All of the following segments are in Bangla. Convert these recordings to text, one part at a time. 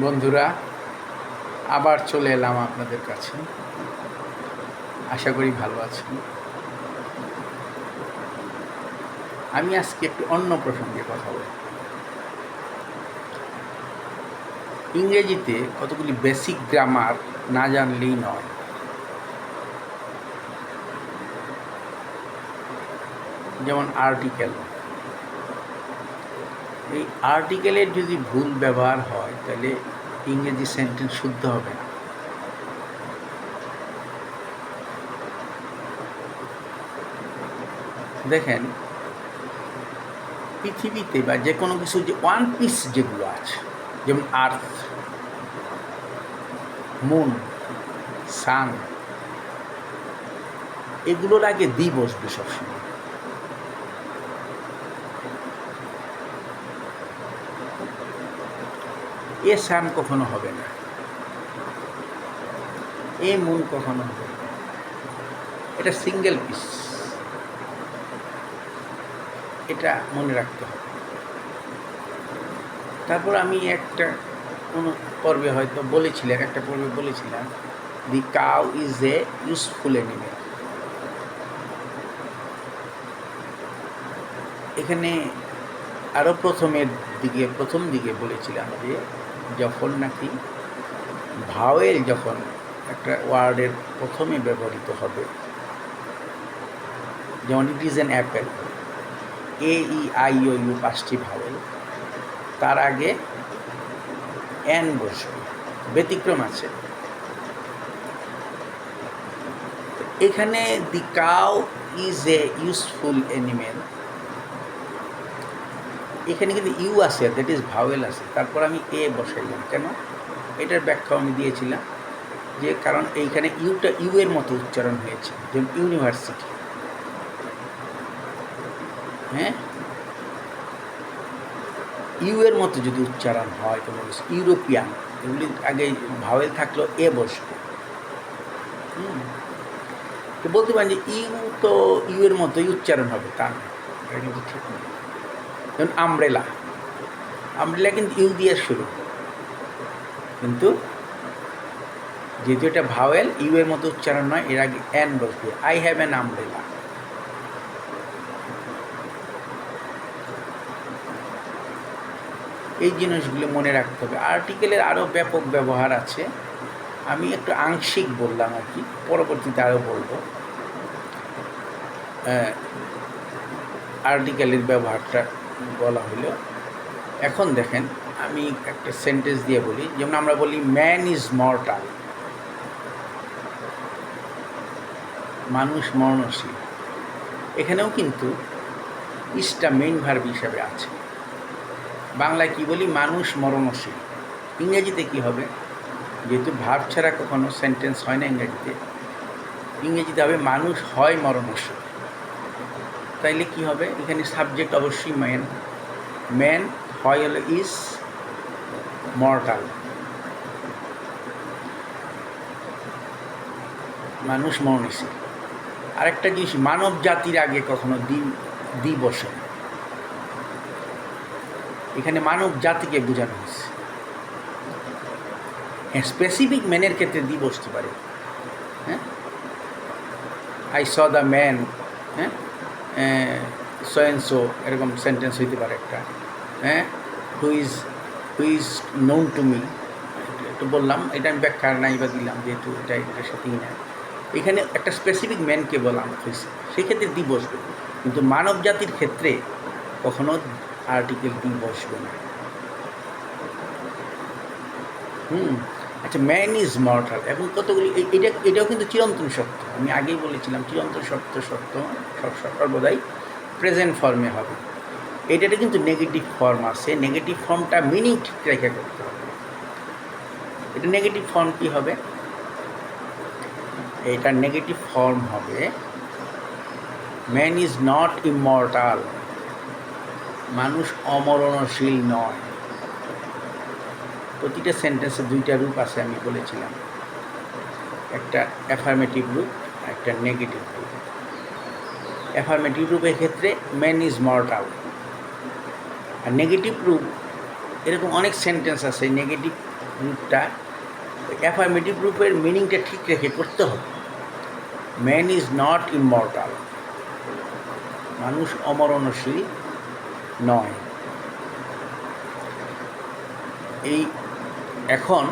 বন্ধুরা, আবার চলে এলাম আপনাদের কাছে। আশা করি ভালো আছেন। আমি আজকে একটু অন্য প্রসঙ্গে কথা বলব। ইংরেজিতে কতগুলি বেসিক গ্রামার না জানলেই নয়। যেমন আর্টিকেল। এই আর্টিকেলের যদি ভুল ব্যবহার হয় তাহলে ইংরেজি সেন্টেন্স শুদ্ধ হবে না। দেখেন, পৃথিবীতে বা যে কোনো কিছু যে ওয়ান পিস যেগুলো আছে, যেমন আর্থ, মুন, সান, এগুলোর আগে দি বসবে সবসময়। এ সান কখনো হবে না, এ মুন কখনো হবে না। এটা সিঙ্গেল পিস, এটা মনে রাখতে হবে। তারপর আমি একটা কোনো পর্বে হয়তো বলেছিলাম, একটা পর্বে বলেছিলাম, দি cow is a useful animal. এখানে আরও প্রথম দিকে বলেছিলাম যে যখন নাকি ভাওয়েল যখন একটা ওয়ার্ডের প্রথমে ব্যবহৃত হবে, যেমন it is an apple, A E I O U 5টি ভাওয়েল, তার আগে অ্যান বসবে, ব্যতিক্রম আছে। এখানে the cow is a useful animal, এখানে কিন্তু ইউ আছে, দ্যাট ইজ ভাওয়েল আছে, তারপর আমি এ বসাইলাম কেন? এটার ব্যাখ্যা আমি দিয়েছিলাম যে কারণ এইখানে ইউটা ইউ এর মতো উচ্চারণ হয়েছে, যেমন ইউনিভার্সিটি। হ্যাঁ, ইউ এর মতো যদি উচ্চারণ হয় কোনো কিছু, ইউরোপিয়ান, এগুলি আগে ভাওয়েল থাকলেও এ বসবে। তো বলতে পারেন যে ইউ তো ইউ এর মতোই উচ্চারণ হবে, তা না, এটা কিন্তু ঠিক নয়। যেমন আমব্রেলা, আমব্রেলা কিন্তু ইউ দিয়ে শুরু, কিন্তু যেহেতু এটা ভাওয়েল, ইউ এর মতো উচ্চারণ নয়, এর আগে অ্যান বসবে। I have an umbrella. এই জিনিসগুলো মনে রাখতে হবে। আর্টিকেলের আরও ব্যাপক ব্যবহার আছে, আমি একটু আংশিক বললাম আর কি, পরবর্তীতে আরও বলবো। আর্টিকেলের ব্যবহারটা বলা হলো। এখন দেখেন, আমি একটা সেন্টেন্স দিয়ে বলি, যেমন আমরা বলি ম্যান ইজ মর্টাল, মানুষ মরণশীল। এখানেও কিন্তু ইজটা মেইন ভার্ব হিসাবে আছে। বাংলায় কি বলি? মানুষ মরণশীল। ইংরেজিতে কি হবে? যেহেতু ভার্ব ছাড়া কখনো সেন্টেন্স হয় না ইংরেজিতে হবে মানুষ হয় মরণশীল। তাইলে কি হবে? এখানে সাবজেক্ট অবশ্যই ম্যান, ম্যান হয় হলো ইজ মর্টাল, মানুষ মরণশীল। আরেকটা জিনিস, মানব জাতির আগে কখনো দি বসে, এখানে মানব জাতিকে বোঝানো হচ্ছে। হ্যাঁ, স্পেসিফিক ম্যানের ক্ষেত্রে দি বসতে পারে। হ্যাঁ, আই স দ্য ম্যান, হ্যাঁ, সো অ্যান্ড সো, এরকম সেন্টেন্স হইতে পারে একটা। হ্যাঁ, who is known to me, একটু বললাম, এটা আমি ব্যাখ্যা নাই বা দিলাম, যেহেতু এটার সাথেই না। এখানে একটা স্পেসিফিক ম্যানকে বলা হয়েছে, সেক্ষেত্রে দি বসবে, কিন্তু মানব জাতির ক্ষেত্রে কখনো আর্টিকেল দি বসবে না। আচ্ছা, ম্যান ইজ মর্টাল, এবং কতগুলি, এটাও কিন্তু চিরন্তন সত্য। আমি আগেই বলেছিলাম চিরন্তন সত্য সর্বদাই প্রেজেন্ট ফর্মে হবে। এটাতে কিন্তু নেগেটিভ ফর্ম আছে, নেগেটিভ ফর্মটা মিনিং ঠিক রেখে করতে হবে। এটা নেগেটিভ ফর্ম কী হবে? এটার নেগেটিভ ফর্ম হবে ম্যান ইজ নট ইমর্টাল, মানুষ অমরণশীল নয়। প্রতিটা সেন্টেন্সে দুইটা রূপ আছে, আমি বলেছিলাম, একটা অ্যাফার্মেটিভ রূপ, একটা নেগেটিভ রূপ। অ্যাফার্মেটিভ রূপের ক্ষেত্রে ম্যান ইজ মর্টাল, আর নেগেটিভ রূপ এরকম অনেক সেন্টেন্স আছে নেগেটিভ রূপটা অ্যাফার্মেটিভ রূপের মিনিংটা ঠিক রেখে করতে হবে। ম্যান ইজ নট ইমমর্টাল, মানুষ অমরণশীল নয়। এই এখন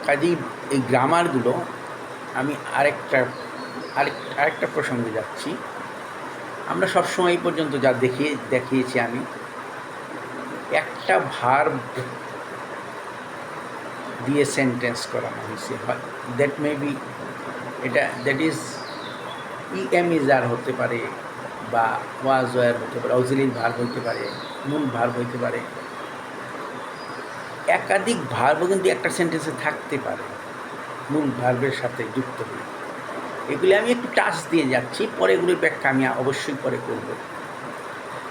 কাজেই এই গ্রামারগুলো আমি আরেকটা প্রসঙ্গে যাচ্ছি। আমরা সবসময় এই পর্যন্ত যা দেখিয়েছি আমি, একটা ভার্ব দিয়ে সেন্টেন্স করানো হয়েছে। That may be that is ইএমইজার হতে পারে, বা ওয়াজ ওয়ার হতে পারে, অক্সিলিয়ারি ভার্ব হতে পারে, মূল ভার্ব হতে পারে। একাধিক ভার্বও কিন্তু একটা সেন্টেন্সে থাকতে পারে মূল ভার্বের সাথে যুক্ত হয়ে। এগুলি আমি একটু টাচ দিয়ে যাচ্ছি, পরে এগুলির ব্যাখ্যা আমি অবশ্যই পরে করব।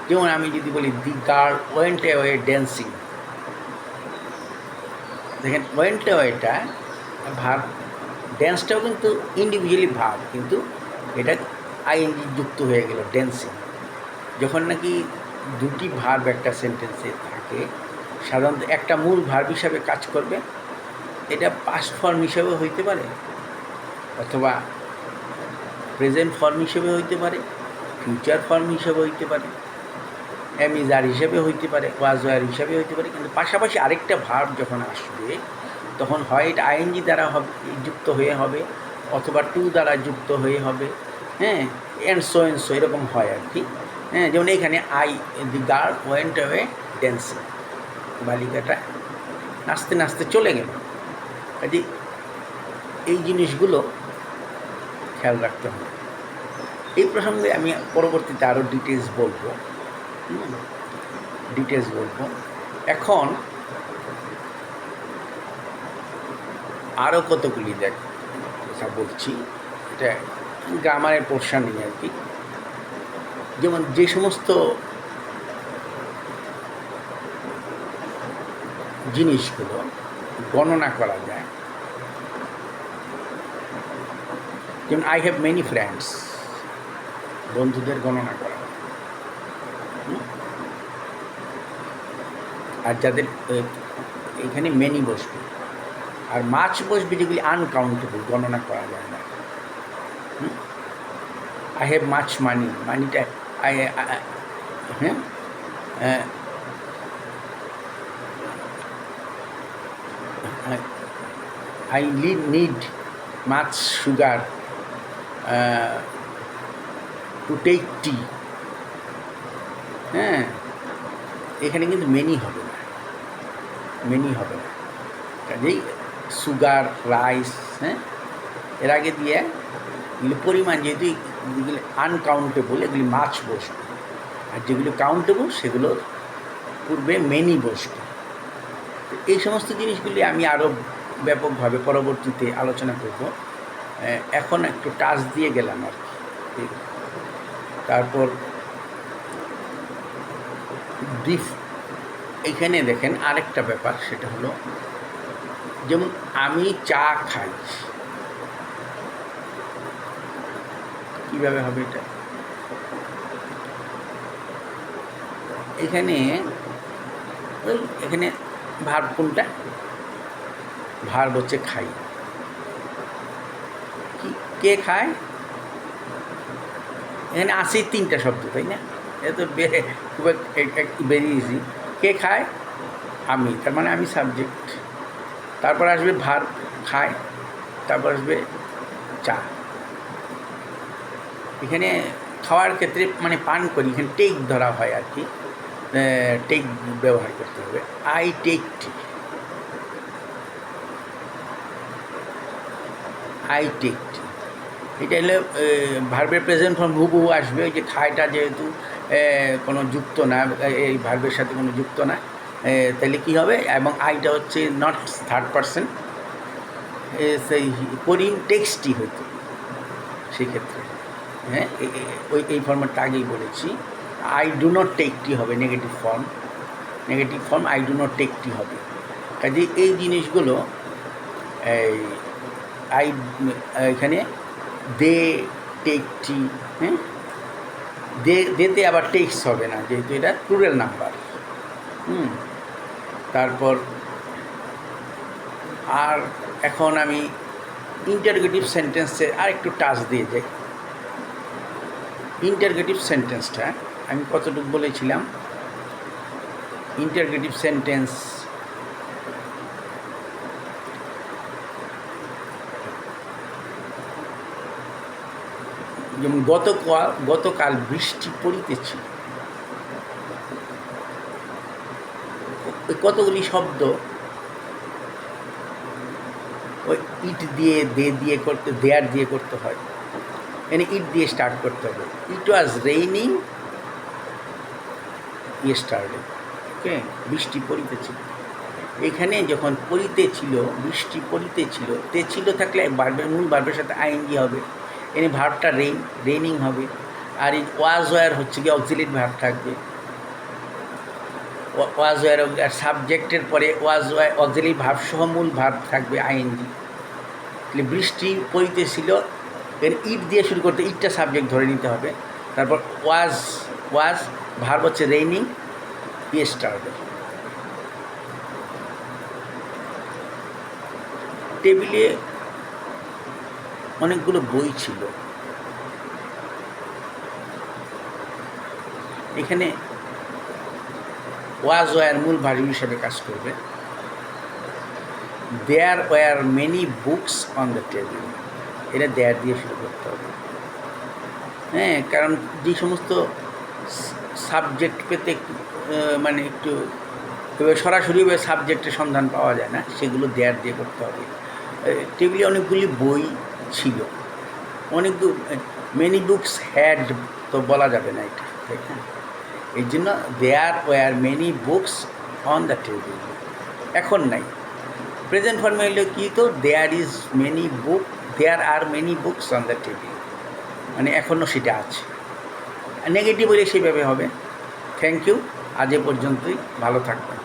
যেমন আমি যদি বলি দি গার্ল ওয়েন্ট অ্যাওয়ে ড্যান্সিং, দেখেন ওয়েন্ট অ্যাওয়েটা ভার্ব, ড্যান্সটাও কিন্তু ইন্ডিভিজুয়ালি ভার্ব, কিন্তু এটা আইএনজি যুক্ত হয়ে গেল ড্যান্সিং। যখন নাকি দুটি ভার্ব একটা সেন্টেন্সে থাকে, সাধারণত একটা মূল ভার্ব হিসাবে কাজ করবে। এটা পাস্ট ফর্ম হিসেবেও হইতে পারে, অথবা প্রেজেন্ট ফর্ম হিসেবে হইতে পারে, ফিউচার ফর্ম হিসেবে হইতে পারে, এমিজার হিসেবে হইতে পারে, ওয়াজ ওয়ার হিসেবে হইতে পারে। কিন্তু পাশাপাশি আরেকটা ভার্ব যখন আসবে, তখন হয় এটা আইএনজি দ্বারা যুক্ত হয়ে হবে, অথবা টু দ্বারা যুক্ত হয়ে হবে। হ্যাঁ, এন্ড সো এরকম হয় আর কি। হ্যাঁ, যেমন এখানে the girl went away dancing, বালিকাটা নাচতে নাচতে চলে গেল। কাজে এই জিনিসগুলো খেয়াল রাখতে হবে। এই প্রসঙ্গে আমি পরবর্তীতে আরও ডিটেলস বলবো। এখন আরও কতগুলি কথা বলছি, এটা গ্রামারের পোর্শন নিয়ে আর কি। যেমন যে সমস্ত জিনিসগুলো গণনা করা যায়, যেমন আই হ্যাভ মেনি ফ্রেন্ডস, বন্ধুদের গণনা করা। আর যাদের এখানে মেনি বসবে, আর মাছ বসবে যেগুলি আনকাউন্টেবল, গণনা করা যায় না। আই হ্যাভ মাছ মানি, মানিটা I need much sugar to take tea. হ্যাঁ, এখানে কিন্তু মেনি হবে না, কাজেই সুগার, রাইস, হ্যাঁ, এর আগে দিয়ে এগুলি পরিমাণ, যেহেতু এগুলি আনকাউন্টেবল, এগুলি মাছ বসবে। আর যেগুলো কাউন্টেবল সেগুলোর পূর্বে মেনি বসবে। তো এই সমস্ত জিনিসগুলি আমি আরও ব্যাপকভাবে পরবর্তীতে আলোচনা করব। এখন একটু টাচ দিয়ে গেলাম আর কি। তারপর এখানে দেখেন আরেকটা ব্যাপার, সেটা হলো যেমন আমি চা খাই, কীভাবে হবে এটা? এখানে ভার্ব কোনটা? ভার্ব হচ্ছে খাই। কে খায়? এখানে আছে তিনটা শব্দ, তাই না? এটা তো খুব ভেরি ইজি। কে খায়? আমি, তার মানে আমি সাবজেক্ট। তারপর আসবে ভার্ব খায়, তারপর আসবে চা। এখানে খাওয়ার ক্ষেত্রে মানে পান করি, এখানে টেক ধরা হয় আর কি, টেক ব্যবহার করতে হবে। আই টেক টি, এটা হলে ভার্বের প্রেজেন্ট ফর্ম হুবহু আসবে। ওই যে খায়টা যেহেতু কোনো যুক্ত না, এই ভার্বের সাথে কোনো যুক্ত না, তাহলে কী হবে? এবং আইটা হচ্ছে নট থার্ড পারসন, সেই করিম টেক্সটি হইতো সেক্ষেত্রে। হ্যাঁ, এই ফর্মেটটা আগেই বলেছি। I do not take tea হবে negative form, I do not take tea হবে। কাজে এই জিনিসগুলো এখানে দে টেক টি, হ্যাঁ, দেতে আবার টেক্স হবে না, যেহেতু এটা প্লুরাল নাম্বার। হুম, তারপর আর এখন আমি ইন্টারগেটিভ সেন্টেন্সে আর একটু টাচ দিয়ে যাই। ইন্টারগেটিভ সেন্টেন্সটা আমি কতটুকু বলেছিলাম, ইন্টারগেটিভ সেন্টেন্স যেমন গতকাল বৃষ্টি পড়িতেছিল, ওই কতগুলি শব্দ ওই ইট দিয়ে দে দিয়ে করতে, দেয়ার দিয়ে করতে হয়, মানে ইট দিয়ে স্টার্ট করতে হবে। ইট ওয়াজ রেইনিং ইয়েস্টারডে, ওকে, বৃষ্টি পড়িতেছিল। এখানে যখন পড়িতেছিল, বৃষ্টি পড়িতেছিল, তে ছিল থাকলে মূল ভার্বের সাথে আইএনজি হবে, এনে ভার্বটা রেইনিং হবে। আর এই ওয়াজ ওয়ার হচ্ছে কি অক্সিলিয়ারি ভার্ব থাকবে, ওয়াজ ওয়ার আর সাবজেক্টের পরে ওয়াজ ওয়ার অক্সিলিয়ারি ভার্ব সহ মূল ভার্ব থাকবে আইএনজি। তাহলে বৃষ্টি পড়িতেছিল, এর ইট দিয়ে শুরু করতে, ইটটা সাবজেক্ট ধরে নিতে হবে। তারপর ওয়াজ ভার্ব হচ্ছে রেইনিং ইয়েস্টারডে। টেবিলে অনেকগুলো বই ছিল, এখানে ওয়াজ ওয়ার মূল ভার্ব হিসাবে কাজ করবে। There were many books on the table, এটা দেয়ার দিয়ে শুরু করতে হবে। হ্যাঁ, কারণ যে সমস্ত সাবজেক্ট পেতে মানে একটু সরাসরিভাবে সাবজেক্টের সন্ধান পাওয়া যায় না, সেগুলো দেয়ার দিয়ে করতে হবে। টেবিলে অনেকগুলি বই ছিল, অনেকগুলো মেনি বুকস হ্যাড তো বলা যাবে না এটা, তাই না? এই জন্য there were many books on the table, এখন নাই। প্রেজেন্ট ফর্মে হলে কী তো, there is many book, there are many books on the table, মানে এখনও সেটা আছে। নেগেটিভ হলে সেইভাবে হবে। থ্যাংক ইউ, আজ এ পর্যন্তই, ভালো থাকবেন।